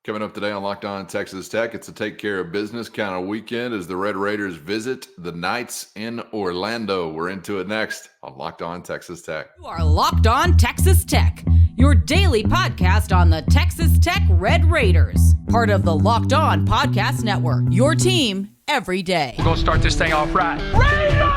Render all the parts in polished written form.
Coming up today on Locked On Texas Tech, it's a take care of business kind of weekend as the Red Raiders visit the Knights in Orlando. We're into it next on Locked On Texas Tech. You are Locked On Texas Tech, your daily podcast on the Texas Tech Red Raiders, part of the Locked On Podcast Network, your team every day. We're going to start this thing off right. Raider!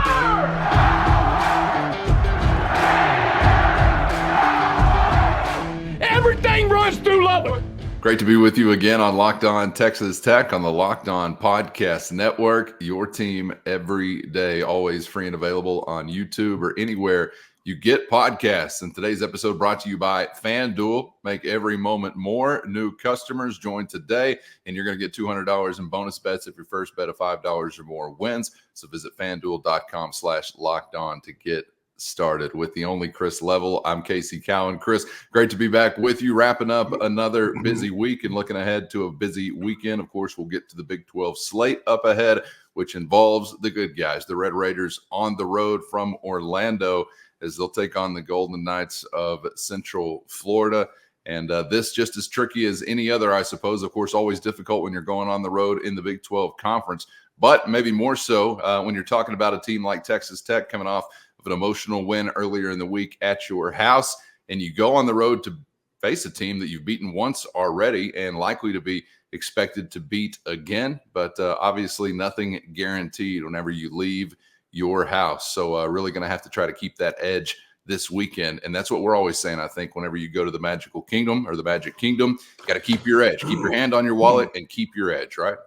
Everything runs through Lubbock. Great to be with you again on Locked On Texas Tech on the Locked On Podcast Network, your team every day, always free and available on YouTube or anywhere you get podcasts. And today's episode brought to you by FanDuel. Make every moment more. New customers join today, and you're going to get $200 in bonus bets if your first bet of $5 or more wins. So visit FanDuel.com/lockedon to get started with the only Chris Level. I'm Casey Cowan. Chris, great to be back with you, wrapping up another busy week and looking ahead to a busy weekend. Of course, we'll get to the Big 12 slate up ahead, which involves the good guys, the Red Raiders, on the road from Orlando as they'll take on the Golden Knights of Central Florida. And this just as tricky as any other, I suppose. Of course, always difficult when you're going on the road in the Big 12 Conference, but maybe more so when you're talking about a team like Texas Tech coming off of an emotional win earlier in the week at your house, and you go on the road to face a team that you've beaten once already and likely to be expected to beat again. But obviously nothing guaranteed whenever you leave your house. So really going to have to try to keep that edge this weekend. And that's what we're always saying, I think, whenever you go to the Magical Kingdom or the Magic Kingdom, you got to keep your edge, keep your hand on your wallet and keep your edge, right?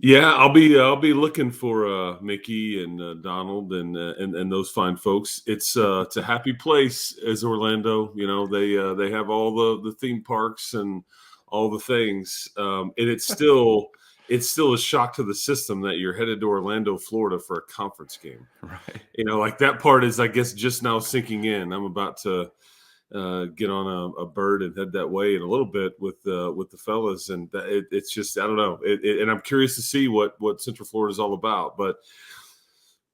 Yeah, I'll be looking for Mickey and Donald and those fine folks. It's a happy place as Orlando. You know, they have all the theme parks and all the things, and it's still a shock to the system that you're headed to Orlando, Florida for a conference game. Right. You know, like that part is, I guess, just now sinking in. I'm about to get on a bird and head that way in a little bit with the fellas, and it's just, I don't know, and I'm curious to see what Central Florida is all about. But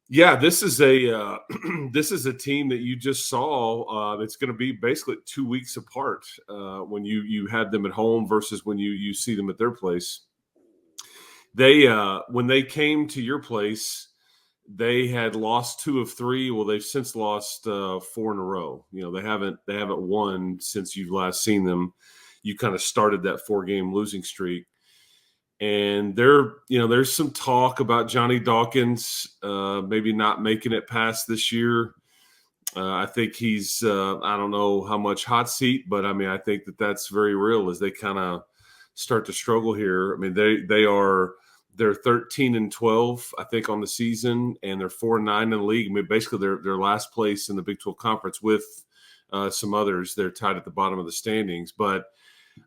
yeah, this is a this is a team that you just saw. It's going to be basically 2 weeks apart when you had them at home versus when you see them at their place. They when they came to your place, they had lost 2 of 3. Well, they've since lost 4 in a row. You know, they haven't won since you've last seen them. You kind of started that 4-game losing streak. And there's some talk about Johnny Dawkins maybe not making it past this year. I think he's I don't know how much hot seat, but I mean, I think that's very real as they kind of start to struggle here. I mean, they're 13-12, I think, on the season, and they're 4-9 in the league. I mean, basically, they're last place in the Big 12 Conference with some others. They're tied at the bottom of the standings. But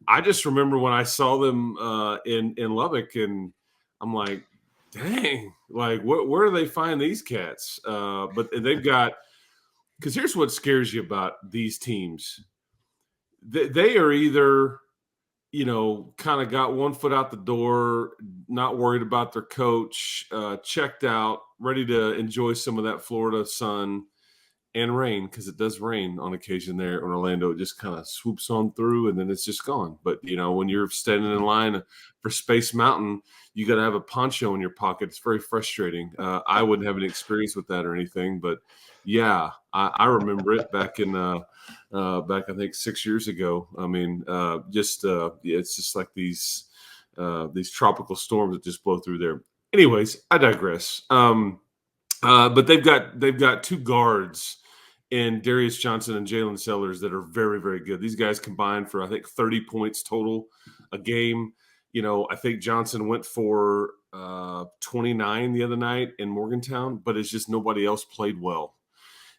I just remember when I saw them in Lubbock, and I'm like, dang, like where do they find these cats? But they've got – because here's what scares you about these teams. They are either – you know, kind of got one foot out the door, not worried about their coach, checked out, ready to enjoy some of that Florida sun and rain, because it does rain on occasion there in Orlando. It just kind of swoops on through and then it's just gone. But, you know, when you're standing in line for Space Mountain, you got to have a poncho in your pocket. It's very frustrating. I wouldn't have any experience with that or anything, but yeah, I remember it back I think 6 years ago. I mean, it's just like these tropical storms that just blow through there. Anyways, I digress. But they've got 2 guards in Darius Johnson and Jalen Sellers that are very, very good. These guys combined for, I think, 30 points total a game. You know, I think Johnson went for 29 the other night in Morgantown, but it's just nobody else played well.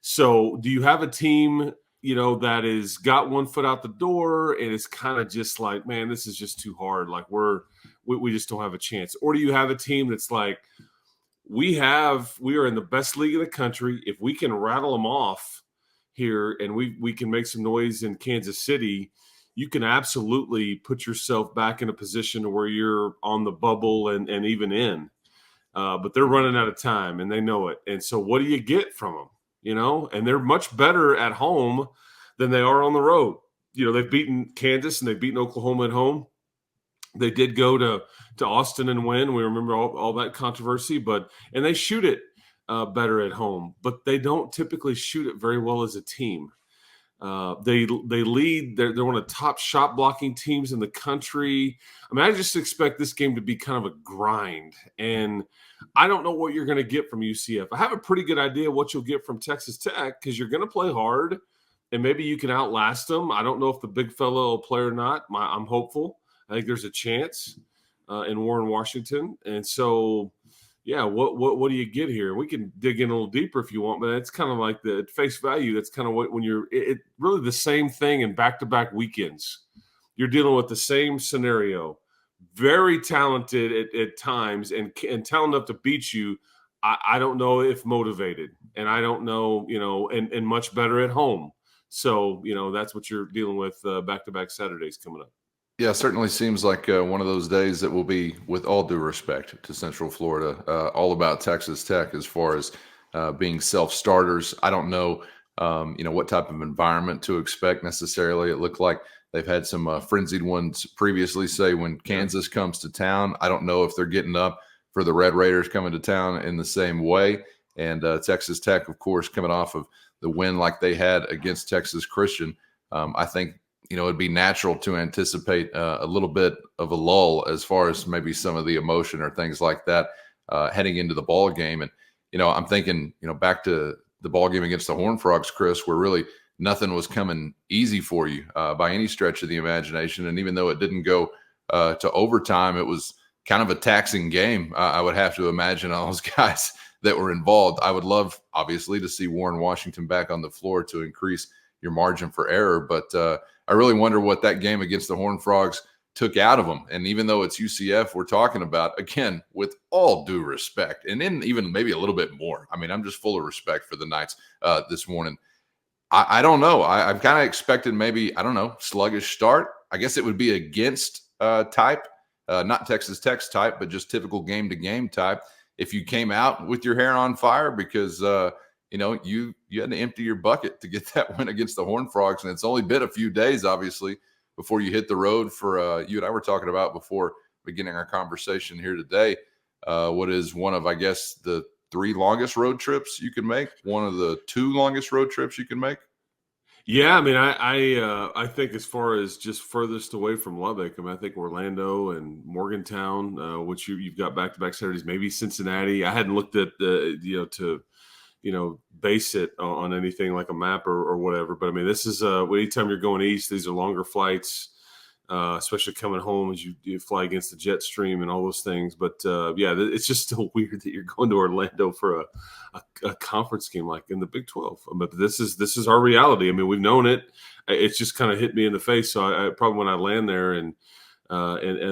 So do you have a team, you know, that is got one foot out the door and it's kind of just like, man, this is just too hard. Like we just don't have a chance. Or do you have a team that's like, we are in the best league in the country. If we can rattle them off here and we can make some noise in Kansas City, you can absolutely put yourself back in a position where you're on the bubble and even in. But they're running out of time and they know it. And so what do you get from them? You know, and they're much better at home than they are on the road. they've beaten Kansas and they've beaten Oklahoma at home. They did go to Austin and win. We remember all that controversy, and they shoot it better at home, but they don't typically shoot it very well as a team. They lead. They're one of the top shot blocking teams in the country. I mean, I just expect this game to be kind of a grind, and I don't know what you're going to get from UCF. I have a pretty good idea what you'll get from Texas Tech because you're going to play hard, and maybe you can outlast them. I don't know if the big fellow will play or not. I'm hopeful. I think there's a chance in Warren, Washington, and so. Yeah, what do you get here? We can dig in a little deeper if you want, but it's kind of like the face value. That's kind of what when you're really the same thing in back-to-back weekends. You're dealing with the same scenario. Very talented at times and talented enough to beat you. I don't know if motivated, and I don't know, and much better at home. So, that's what you're dealing with back-to-back Saturdays coming up. Yeah, certainly seems like one of those days that will be, with all due respect to Central Florida, all about Texas Tech as far as being self-starters. I don't know, what type of environment to expect necessarily. It looked like they've had some frenzied ones previously, say when Kansas comes to town. I don't know if they're getting up for the Red Raiders coming to town in the same way. And Texas Tech, of course, coming off of the win like they had against Texas Christian, I think, it'd be natural to anticipate a little bit of a lull as far as maybe some of the emotion or things like that heading into the ball game. And, I'm thinking, back to the ball game against the Horned Frogs, Chris, where really nothing was coming easy for you by any stretch of the imagination. And even though it didn't go to overtime, it was kind of a taxing game. I would have to imagine all those guys that were involved. I would love, obviously, to see Warren Washington back on the floor to increase your margin for error. But I really wonder what that game against the Horned Frogs took out of them. And even though it's UCF we're talking about, again, with all due respect, and then even maybe a little bit more. I mean, I'm just full of respect for the Knights this morning. I don't know. I've kind of expected maybe, sluggish start. I guess it would be against type, not Texas Tech's type, but just typical game-to-game type. If you came out with your hair on fire because you had to empty your bucket to get that win against the Horned Frogs, and it's only been a few days, obviously, before you hit the road for you and I were talking about before beginning our conversation here today. What is one of, I guess, the 3 longest road trips you can make? One of the 2 longest road trips you can make? Yeah, I mean, I think as far as just furthest away from Lubbock, I think Orlando and Morgantown, which you've got back-to-back Saturdays, maybe Cincinnati. I hadn't looked at to base it on anything like a map or whatever. But I mean, this is anytime you're going east, these are longer flights, especially coming home as you fly against the jet stream and all those things. But it's just still weird that you're going to Orlando for a conference game like in the Big 12. But this is our reality. I mean, we've known it. It's just kind of hit me in the face. So I probably when I land there and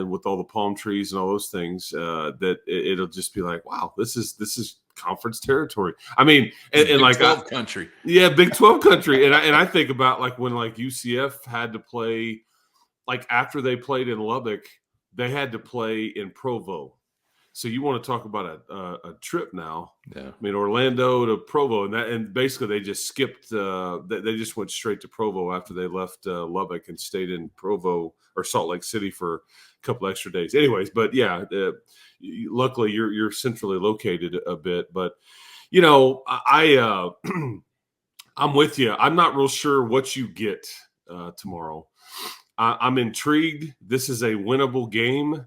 with all the palm trees and all those things, that it'll just be like, wow, this is conference territory. I mean, and Big like 12 country. Yeah, Big 12 country. And I think about like when like UCF had to play, like after they played in Lubbock, they had to play in Provo. So you want to talk about a trip now? Yeah. I mean, Orlando to Provo, and basically they just skipped. They just went straight to Provo after they left Lubbock and stayed in Provo or Salt Lake City for a couple extra days. Anyways, but yeah, luckily you're centrally located a bit. But I'm with you. I'm not real sure what you get tomorrow. I'm intrigued. This is a winnable game.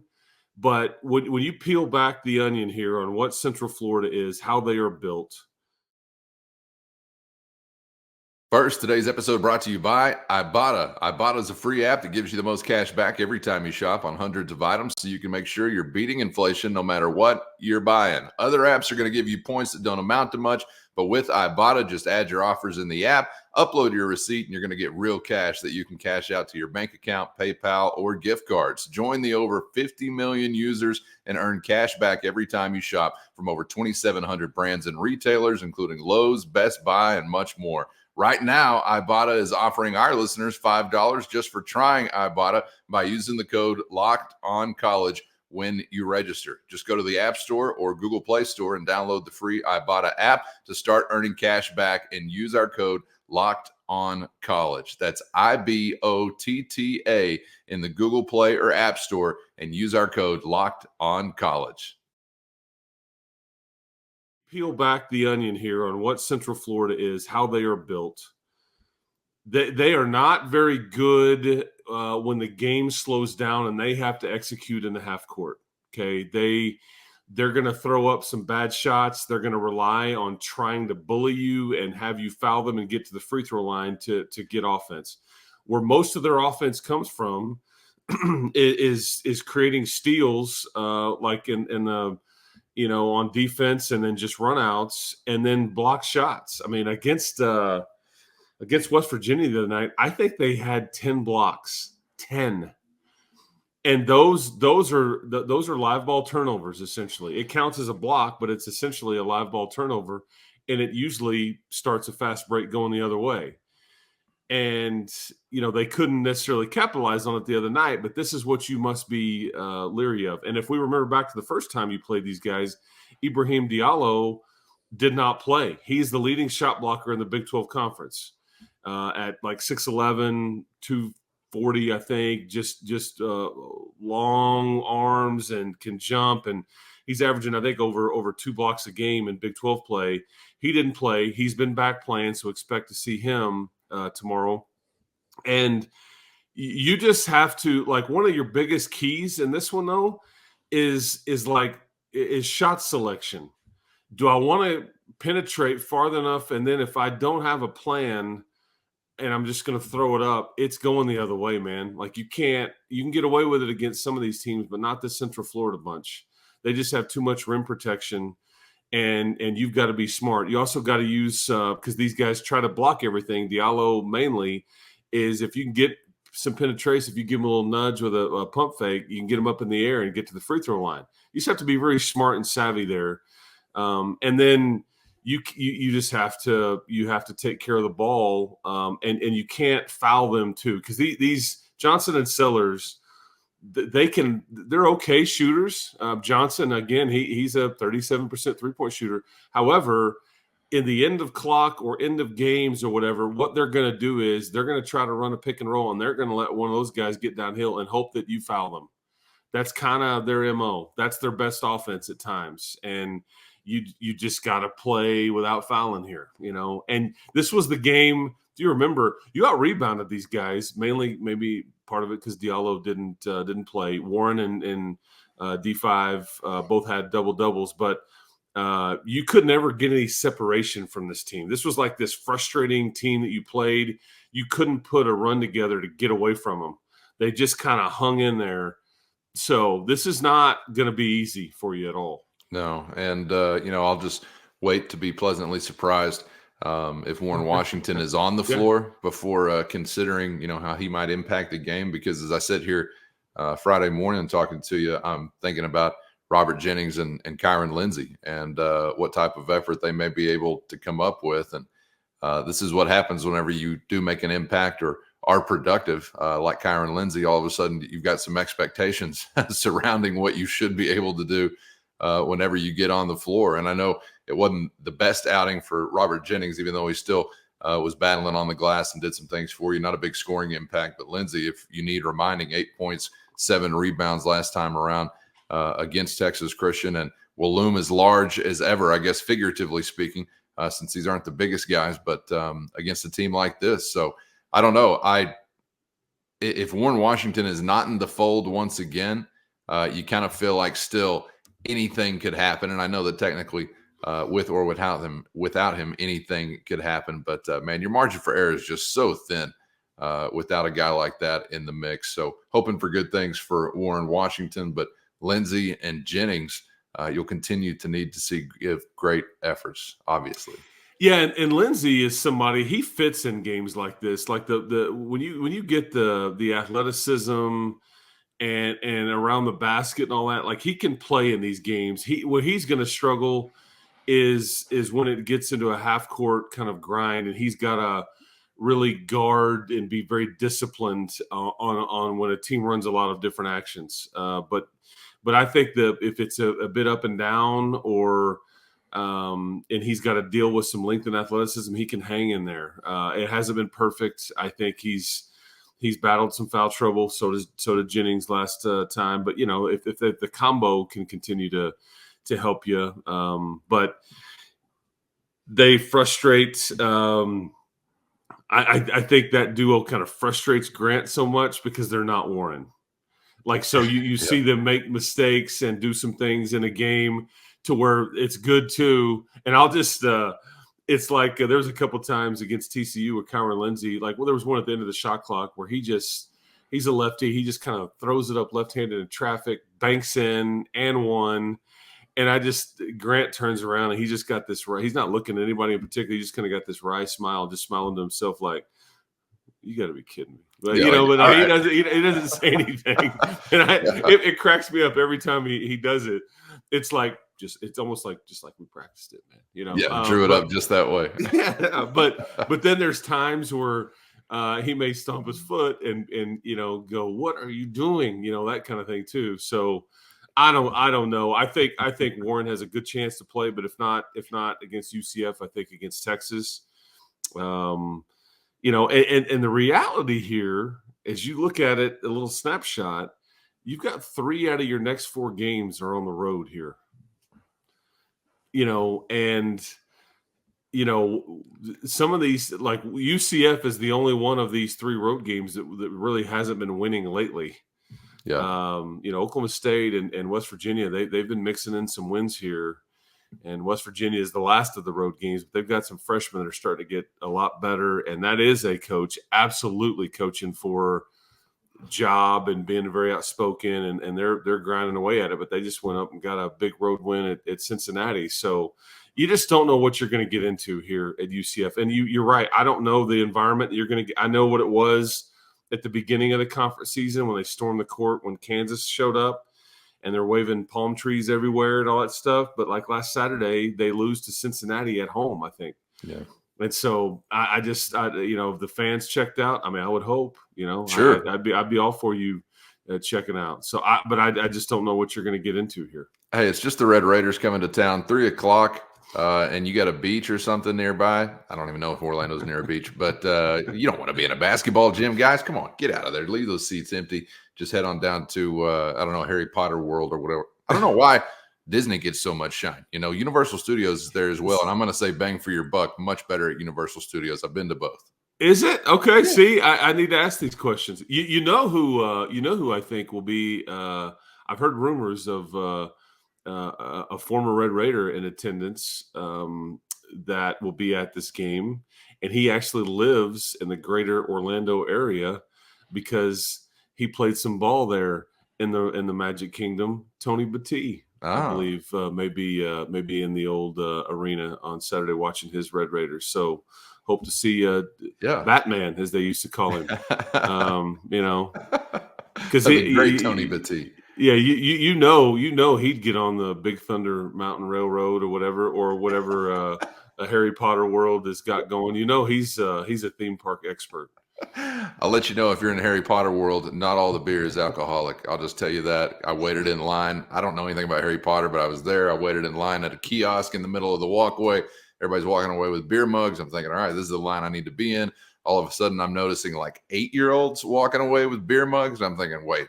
But when you peel back the onion here on what Central Florida is, how they are built. First, today's episode brought to you by Ibata. Ibata is a free app that gives you the most cash back every time you shop on hundreds of items, so you can make sure you're beating inflation no matter what you're buying. Other apps are going to give you points that don't amount to much, but with Ibata, just add your offers in the app, upload your receipt, and you're going to get real cash that you can cash out to your bank account, PayPal, or gift cards. Join the over 50 million users and earn cash back every time you shop from over 2,700 brands and retailers, including Lowe's, Best Buy, and much more. Right now, Ibata is offering our listeners $5 just for trying Ibata by using the code LOCKEDONCOLLEGE when you register. Just go to the App Store or Google Play Store and download the free Ibata app to start earning cash back and use our code On College. That's IBOTTA in the Google Play or App Store, and use our code Locked On College. Peel back the onion here on what Central Florida is, how they are built. They are not very good when the game slows down and they have to execute in the half court. Okay, they're going to throw up some bad shots. They're going to rely on trying to bully you and have you foul them and get to the free throw line to get offense. Where most of their offense comes from is creating steals, like in the on defense, and then just runouts and then block shots. I mean, against West Virginia the other night, I think they had 10 blocks, 10. And those are live ball turnovers, essentially. It counts as a block, but it's essentially a live ball turnover, and it usually starts a fast break going the other way. And, they couldn't necessarily capitalize on it the other night, but this is what you must be leery of. And if we remember back to the first time you played these guys, Ibrahim Diallo did not play. He's the leading shot blocker in the Big 12 Conference at like 6'11", 240, I think, just long arms and can jump. And he's averaging, I think, over 2 blocks a game in Big 12 play. He didn't play. He's been back playing, so expect to see him tomorrow. And you just have to, like, one of your biggest keys in this one, though, is shot selection. Do I want to penetrate farther enough? And then if I don't have a plan and I'm just going to throw it up, it's going the other way, man. Like, you can get away with it against some of these teams, but not the Central Florida bunch. They just have too much rim protection, and you've got to be smart. You also got to use, because these guys try to block everything. Diallo mainly is, if you can get some penetration, if you give them a little nudge with a pump fake, you can get them up in the air and get to the free throw line. You just have to be very smart and savvy there. And then you just have to take care of the ball, and you can't foul them too, because these Johnson and Sellers, they're okay shooters. Johnson, again, he's a 37% 3-point shooter. However, in the end of clock or end of games or whatever, what they're going to do is they're going to try to run a pick and roll, and they're going to let one of those guys get downhill and hope that you foul them. That's kind of their MO. That's their best offense at times. And you just got to play without fouling here, And this was the game. Do you remember? You out-rebounded these guys, mainly maybe part of it because Diallo didn't play. Warren and D5 both had double-doubles, but you could never get any separation from this team. This was like this frustrating team that you played. You couldn't put a run together to get away from them. They just kind of hung in there. So this is not going to be easy for you at all. No, and I'll just wait to be pleasantly surprised if Warren Washington is on the floor before considering, how he might impact the game. Because as I sit here Friday morning talking to you, I'm thinking about Robert Jennings and Kiren Lindsay and what type of effort they may be able to come up with. And this is what happens whenever you do make an impact or are productive, like Kiren Lindsay. All of a sudden, you've got some expectations surrounding what you should be able to do whenever you get on the floor. And I know it wasn't the best outing for Robert Jennings, even though he still was battling on the glass and did some things for you. Not a big scoring impact, but Lindsay, if you need reminding, 8 points, 7 rebounds last time around against Texas Christian, and will loom as large as ever, I guess, figuratively speaking, since these aren't the biggest guys, but against a team like this. So I don't know. If Warren Washington is not in the fold once again, you kind of feel like still anything could happen. And I know that technically with or without him, anything could happen. But man, your margin for error is just so thin without a guy like that in the mix. So hoping for good things for Warren Washington, but Lindsay and Jennings, you'll continue to need to see give great efforts, obviously. Yeah, and Lindsay is somebody, he fits in games like this. Like when you get the athleticism and around the basket and all that, like, he can play in these games. What he's going to struggle is when it gets into a half court kind of grind, and he's got to really guard and be very disciplined on when a team runs a lot of different actions. But I think that if it's a bit up and down, or and he's got to deal with some length and athleticism. He can hang in there. It hasn't been perfect. I think he's battled some foul trouble. So did Jennings last time. But if the combo can continue to help you, but they frustrate. I think that duo kind of frustrates Grant so much because they're not Warren. Like, so you see them make mistakes and do some things in a game to where it's good too. And I'll just it's like there was a couple times against TCU with Kiren Lindsay. Like, there was one at the end of the shot clock where he's a lefty. He just kind of throws it up left-handed in traffic, banks in and one. And Grant turns around and he just got this right. He's not looking at anybody in particular. He just kind of got this wry smile, just smiling to himself like, you got to be kidding me. But, he doesn't say anything. And it cracks me up every time he does it. It's like, it's almost like just like we practiced it, man. Drew it up just that way. Yeah, but then there's times where he may stomp his foot and go, what are you doing? That kind of thing too. So I don't know. I think Warren has a good chance to play, but if not against UCF, I think against Texas. And the reality here, as you look at it, a little snapshot, you've got 3 out of your next 4 games are on the road here. Some of these, like UCF is the only one of these 3 road games that really hasn't been winning lately. Yeah. Oklahoma State and West Virginia, they've been mixing in some wins here. And West Virginia is the last of the road games, but they've got some freshmen that are starting to get a lot better. And that is a coach absolutely coaching for job and being very outspoken, and they're grinding away at it. But they just went up and got a big road win at Cincinnati. So you just don't know what you're going to get into here at UCF. And you're right. I don't know the environment that you're going to get. I know what it was at the beginning of the conference season when they stormed the court when Kansas showed up. And they're waving palm trees everywhere and all that stuff. But like last Saturday, they lose to Cincinnati at home, I think. Yeah. And so I if the fans checked out, I mean, I would hope, Sure. I'd be all for you checking out. So, I just don't know what you're going to get into here. Hey, it's just the Red Raiders coming to town, 3:00, and you got a beach or something nearby. I don't even know if Orlando's near a beach, but you don't want to be in a basketball gym, guys. Come on, get out of there. Leave those seats empty. Just head on down to, Harry Potter World or whatever. I don't know why Disney gets so much shine. Universal Studios is there as well. And I'm going to say bang for your buck, much better at Universal Studios. I've been to both. Is it? Okay. Yeah. See, I need to ask these questions. You know who I think will be, I've heard rumors of a former Red Raider in attendance that will be at this game. And he actually lives in the greater Orlando area because he played some ball there in the Magic Kingdom. Tony Battie, I believe, maybe in the old arena on Saturday watching his Red Raiders. So hope to see Batman, as they used to call him. Because great Tony Battie. Yeah, you know he'd get on the Big Thunder Mountain Railroad or whatever a Harry Potter World has got going. He's a theme park expert. I'll let you know if you're in Harry Potter World, not all the beer is alcoholic. I'll just tell you that. I waited in line. I don't know anything about Harry Potter, but I was there. I waited in line at a kiosk in the middle of the walkway. Everybody's walking away with beer mugs. I'm thinking, all right, this is the line I need to be in. All of a sudden, I'm noticing like 8-year-olds walking away with beer mugs. And I'm thinking, wait,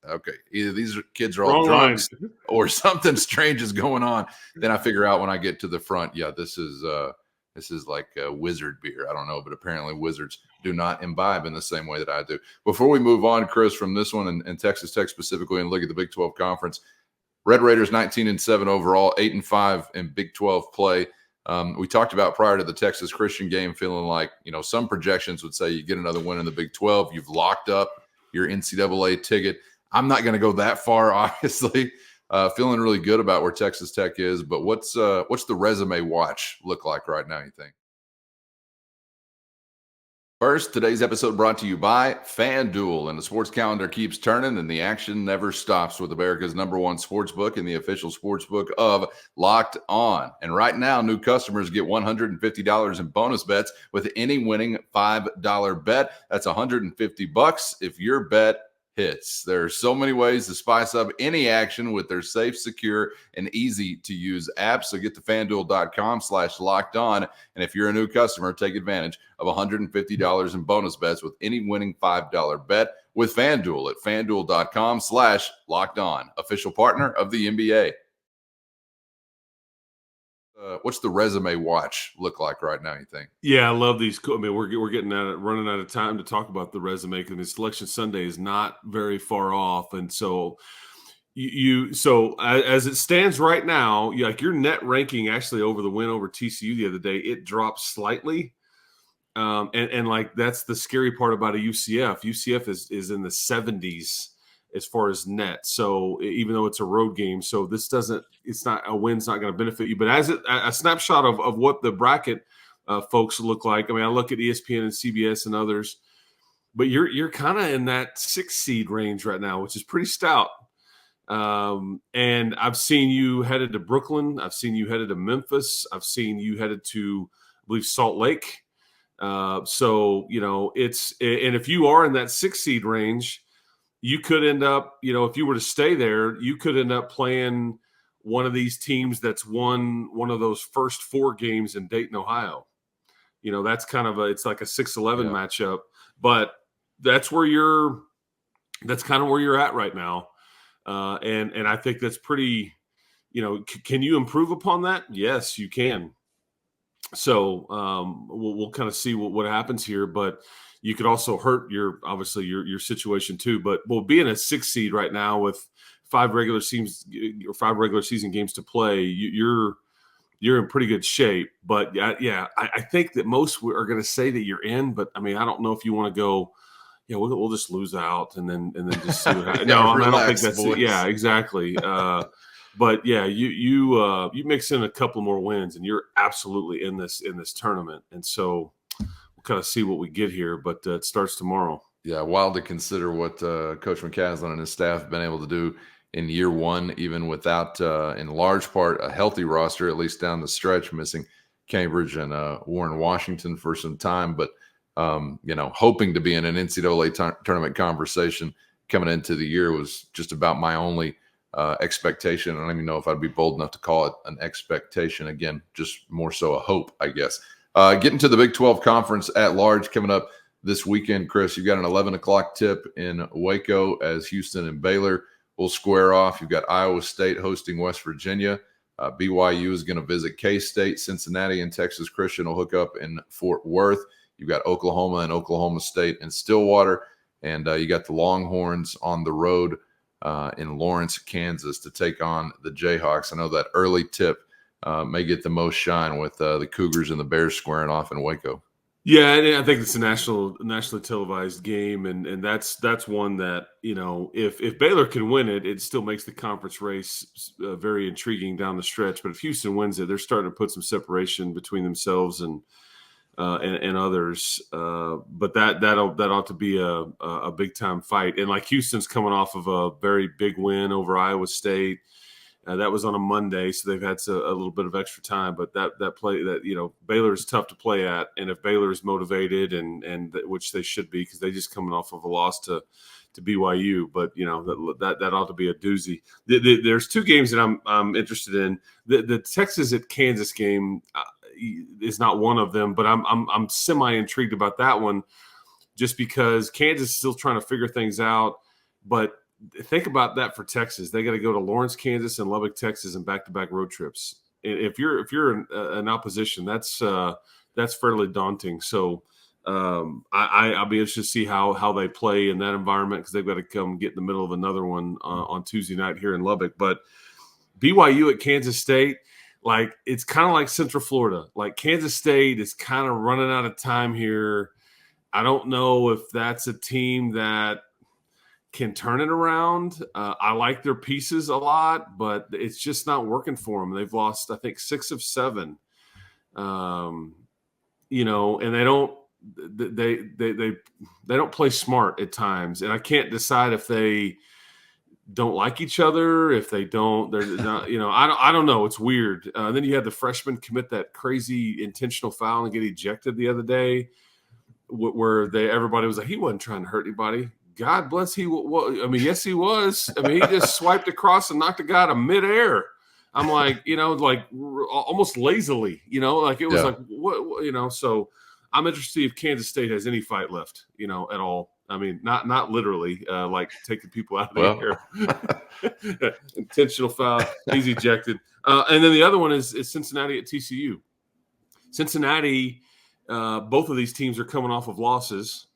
okay, either these kids are all drunk or something strange is going on. Then I figure out when I get to the front, this is like a wizard beer. I don't know, but apparently wizards do not imbibe in the same way that I do. Before we move on, Chris, from this one and Texas Tech specifically, and look at the Big 12 Conference, Red Raiders 19-7 overall, 8-5 in Big 12 play. We talked about prior to the Texas Christian game, feeling like, some projections would say you get another win in the Big 12. You've locked up your NCAA ticket. I'm not going to go that far, obviously. Feeling really good about where Texas Tech is, but what's the resume watch look like right now, you think? First, today's episode brought to you by FanDuel, and the sports calendar keeps turning and the action never stops with America's #1 sportsbook and the official sportsbook of Locked On. And right now, new customers get $150 in bonus bets with any winning $5 bet. That's $150 if your bet hits. There are so many ways to spice up any action with their safe, secure, and easy-to-use app. So get to FanDuel.com/LockedOn. And if you're a new customer, take advantage of $150 in bonus bets with any winning $5 bet with FanDuel at FanDuel.com/LockedOn, official partner of the NBA. What's the resume watch look like right now, you think? Yeah, I love these. I mean, we're getting running out of time to talk about the resume because Selection Sunday is not very far off, and so as it stands right now, like your net ranking actually over the win over TCU the other day, it dropped slightly, and like that's the scary part about a UCF. UCF is in the 70s as far as net. So even though it's a road game, so this doesn't, it's not a win's not going to benefit you. But as a snapshot of what the bracket folks look like. I mean, I look at ESPN and CBS and others, but you're kind of in that 6 seed range right now, which is pretty stout. And I've seen you headed to Brooklyn. I've seen you headed to Memphis. I've seen you headed to, I believe, Salt Lake. So, and if you are in that 6 seed range, you could end up, if you were to stay there, you could end up playing one of these teams that's won one of those first 4 games in Dayton, Ohio. That's kind of it's like a 6-11 matchup, but that's kind of where you're at right now. And I think that's pretty, can you improve upon that? Yes, you can. So we'll kind of see what happens here, but you could also hurt your situation too. But being a 6 seed right now with 5 regular season games to play, you're in pretty good shape. But I think that most are going to say that you're in. But I mean, I don't know if you want to go. Yeah, we'll just lose out and then just see what happens. No, I don't think that's it. Yeah, exactly. But yeah, you mix in a couple more wins, and you're absolutely in this tournament. And so we'll kind of see what we get here. But it starts tomorrow. Yeah, wild to consider what Coach McCaslin and his staff have been able to do in year one, even without, in large part, a healthy roster, at least down the stretch, missing Cambridge and Warren Washington for some time, but hoping to be in an NCAA tournament conversation coming into the year was just about my only expectation. I don't even know if I'd be bold enough to call it an expectation. Again, just more so a hope, I guess. Getting to the Big 12 Conference at large coming up this weekend, Chris, you've got an 11 o'clock tip in Waco as Houston and Baylor will square off. You've got Iowa State hosting West Virginia. BYU is going to visit K-State. Cincinnati and Texas Christian will hook up in Fort Worth. You've got Oklahoma and Oklahoma State and Stillwater. And you got the Longhorns on the road in Lawrence, Kansas to take on the Jayhawks. I know that early tip may get the most shine with the Cougars and the Bears squaring off in Waco. Yeah, and I think it's a nationally televised game, and that's one that, if Baylor can win it, it still makes the conference race very intriguing down the stretch. But if Houston wins it, they're starting to put some separation between themselves and others. But that ought to be a big time fight. And like Houston's coming off of a very big win over Iowa State. That was on a Monday, so they've had a little bit of extra time. But Baylor is tough to play at, and if Baylor is motivated and which they should be, because they just coming off of a loss to BYU. But that ought to be a doozy. There's 2 games that I'm interested in. The Texas at Kansas game is not one of them, but I'm semi intrigued about that one, just because Kansas is still trying to figure things out. But think about that for Texas. They got to go to Lawrence, Kansas, and Lubbock, Texas, and back-to-back road trips. If you're an opposition, that's fairly daunting. So I'll be interested to see how they play in that environment, because they've got to come get in the middle of another one on Tuesday night here in Lubbock. But BYU at Kansas State, like, it's kind of like Central Florida. Like, Kansas State is kind of running out of time here. I don't know if that's a team that can turn it around. I like their pieces a lot, but it's just not working for them. They've lost, I think, 6 of 7. And they don't play smart at times. And I can't decide if they don't like each other, if they're not, I don't know. It's weird. Then you had the freshman commit that crazy intentional foul and get ejected the other day, where everybody was like, he wasn't trying to hurt anybody. God bless he. I mean, yes, he was. I mean, he just swiped across and knocked a guy out of midair. I'm like, like almost lazily, like it was like what. So I'm interested to see if Kansas State has any fight left, at all. I mean, not literally, like taking people out of the air. Intentional foul, he's ejected. And then the other one is Cincinnati at TCU. Cincinnati, both of these teams are coming off of losses.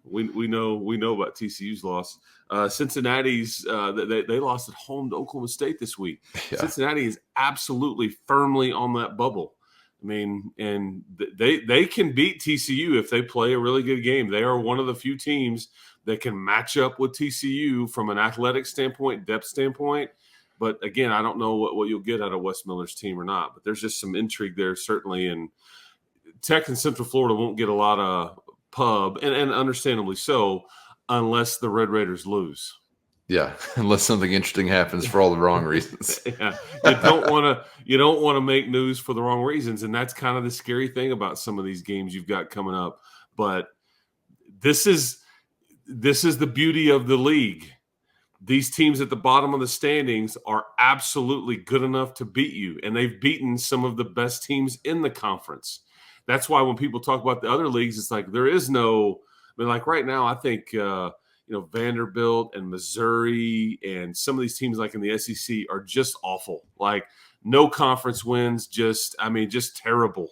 We know about TCU's loss. Cincinnati's they lost at home to Oklahoma State this week. Yeah. Cincinnati is absolutely firmly on that bubble. I mean, and they can beat TCU if they play a really good game. They are one of the few teams that can match up with TCU from an athletic standpoint, depth standpoint. But again, I don't know what you'll get out of Wes Miller's team or not. But there's just some intrigue there, certainly. And Tech and Central Florida won't get a lot of pub, and understandably so, unless the Red Raiders lose. Yeah, unless something interesting happens for all the wrong reasons. Yeah, you don't want to make news for the wrong reasons, and that's kind of the scary thing about some of these games you've got coming up. But this is the beauty of the league. These teams at the bottom of the standings are absolutely good enough to beat you, and they've beaten some of the best teams in the conference. That's why when people talk about the other leagues, it's like there is no. I mean, like right now, I think. Vanderbilt and Missouri and some of these teams like in the SEC are just awful. Like no conference wins, just terrible.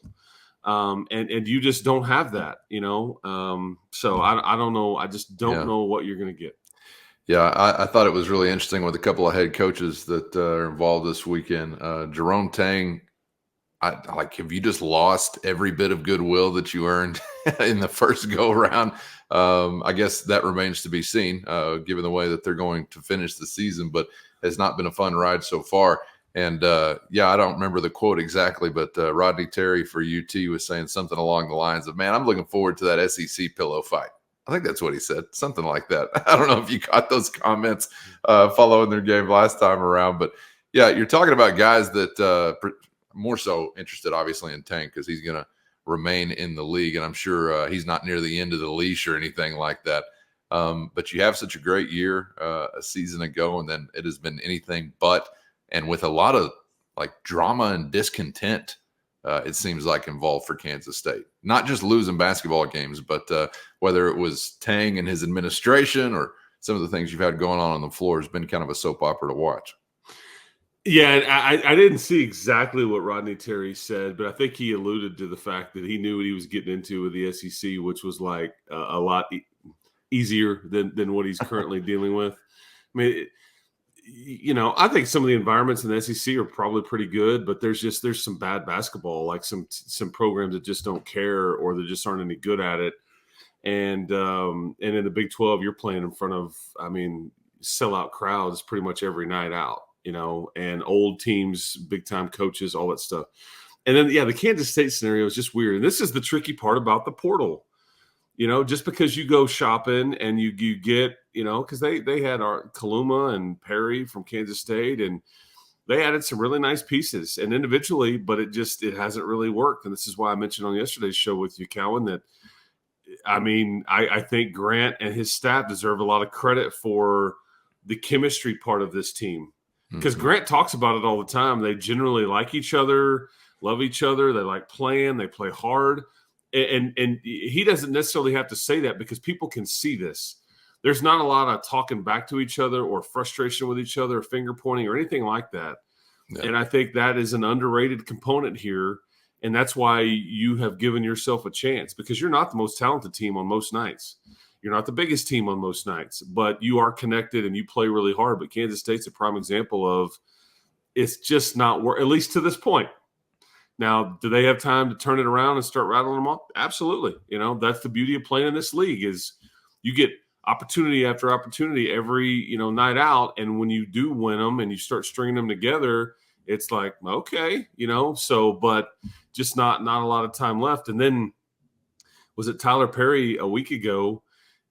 And you just don't have that, So I don't know. I just don't know what you're going to get. Yeah, I thought it was really interesting with a couple of head coaches that are involved this weekend. Jerome Tang, have you just lost every bit of goodwill that you earned in the first go around? I guess that remains to be seen, given the way that they're going to finish the season, but has not been a fun ride so far. And I don't remember the quote exactly, but Rodney Terry for UT was saying something along the lines of, man, I'm looking forward to that SEC pillow fight. I think that's what he said, something like that. I don't know if you caught those comments following their game last time around, but yeah, you're talking about guys that more so interested, obviously, in Tank because he's going to remain in the league, and I'm sure he's not near the end of the leash or anything like that. But you have such a great year a season ago, and then it has been anything but, and with a lot of like drama and discontent, it seems like involved for Kansas State. Not just losing basketball games, but whether it was Tang and his administration or some of the things you've had going on the floor has been kind of a soap opera to watch. Yeah, and I didn't see exactly what Rodney Terry said, but I think he alluded to the fact that he knew what he was getting into with the SEC, which was like a lot easier than what he's currently dealing with. I mean, I think some of the environments in the SEC are probably pretty good, but there's some bad basketball, like some programs that just don't care or that just aren't any good at it. And in the Big 12, you're playing in front of, sellout crowds pretty much every night out. And old teams, big time coaches, all that stuff. And then, the Kansas State scenario is just weird. And this is the tricky part about the portal. Just because you go shopping and you get, because they had our Kaluma and Perry from Kansas State, and they added some really nice pieces and individually, but it hasn't really worked. And this is why I mentioned on yesterday's show with you, Cowan, that I think Grant and his staff deserve a lot of credit for the chemistry part of this team. Because Grant talks about it all the time. They generally like each other, love each other. They like playing. They play hard. And he doesn't necessarily have to say that because people can see this. There's not a lot of talking back to each other or frustration with each other or finger pointing or anything like that. Yeah. And I think that is an underrated component here. And that's why you have given yourself a chance, because you're not the most talented team on most nights. You're not the biggest team on most nights, but you are connected and you play really hard. But Kansas State's a prime example of it's just not work, at least to this point. Now, do they have time to turn it around and start rattling them off? Absolutely. That's the beauty of playing in this league is you get opportunity after opportunity every, night out. And when you do win them and you start stringing them together, it's like, okay, but just not a lot of time left. And then was it Tyler Perry a week ago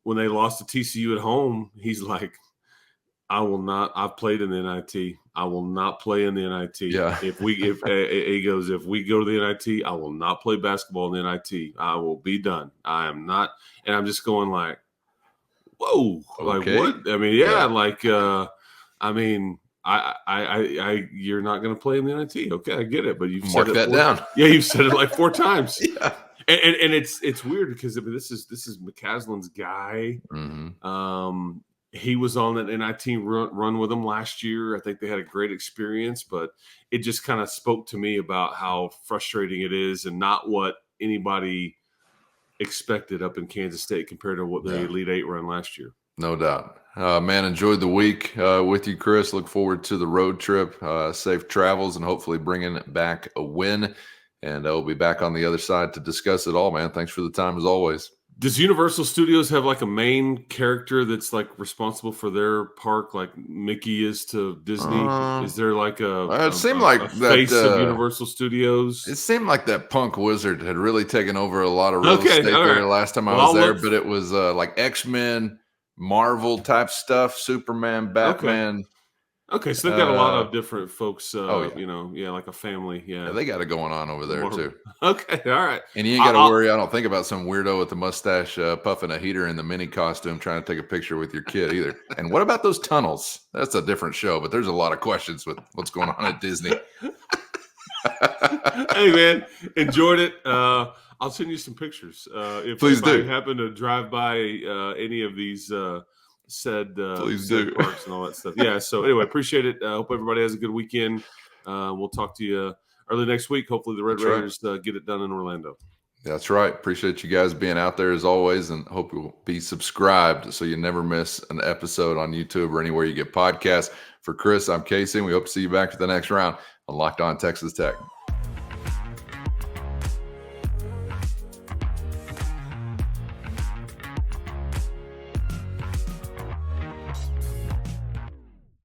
when they lost to TCU at home? He's like, I've played in the NIT. I will not play in the NIT. Yeah. If we go to the NIT, I will not play basketball in the NIT. I will be done. I am not. And I'm just going like, whoa, Okay. like what? I mean, I mean, you're not going to play in the NIT. Okay, I get it, but you've Mark said it that down. Yeah, you've said it like 4 times. Yeah. And it's weird because I mean, this is McCaslin's guy. Mm-hmm. He was on that NIT run with him last year. I think they had a great experience, but it just kind of spoke to me about how frustrating it is and not what anybody expected up in Kansas State compared to what the Elite Eight run last year. No doubt. Man, enjoyed the week with you, Chris. Look forward to the road trip. Safe travels and hopefully bringing back a win. And we'll be back on the other side to discuss it all, man. Thanks for the time as always. Does Universal Studios have like a main character that's like responsible for their park, like Mickey is to Disney? Is there like it seemed like a that, face of Universal Studios? It seemed like that punk wizard had really taken over a lot of real estate there right. last time I was there, but it was like X-Men, Marvel type stuff, Superman, Batman. Okay, so they've got a lot of different folks, yeah. Like a family. Yeah, they got it going on over there too. Okay, all right. And you ain't got to worry, I don't think, about some weirdo with a mustache puffing a heater in the mini costume trying to take a picture with your kid either. And what about those tunnels? That's a different show, but there's a lot of questions with what's going on at Disney. Hey, man, enjoyed it. I'll send you some pictures. Please do. I happen to drive by any of these said do. parks and all that stuff. Yeah, so anyway, appreciate it. I hope everybody has a good weekend. We'll talk to you early next week. Hopefully the Red Raiders get it done in Orlando. That's right. Appreciate you guys being out there as always, and hope you'll be subscribed so you never miss an episode on YouTube or anywhere you get podcasts. For Chris, I'm Casey, and we hope to see you back for the next round on Locked On Texas Tech.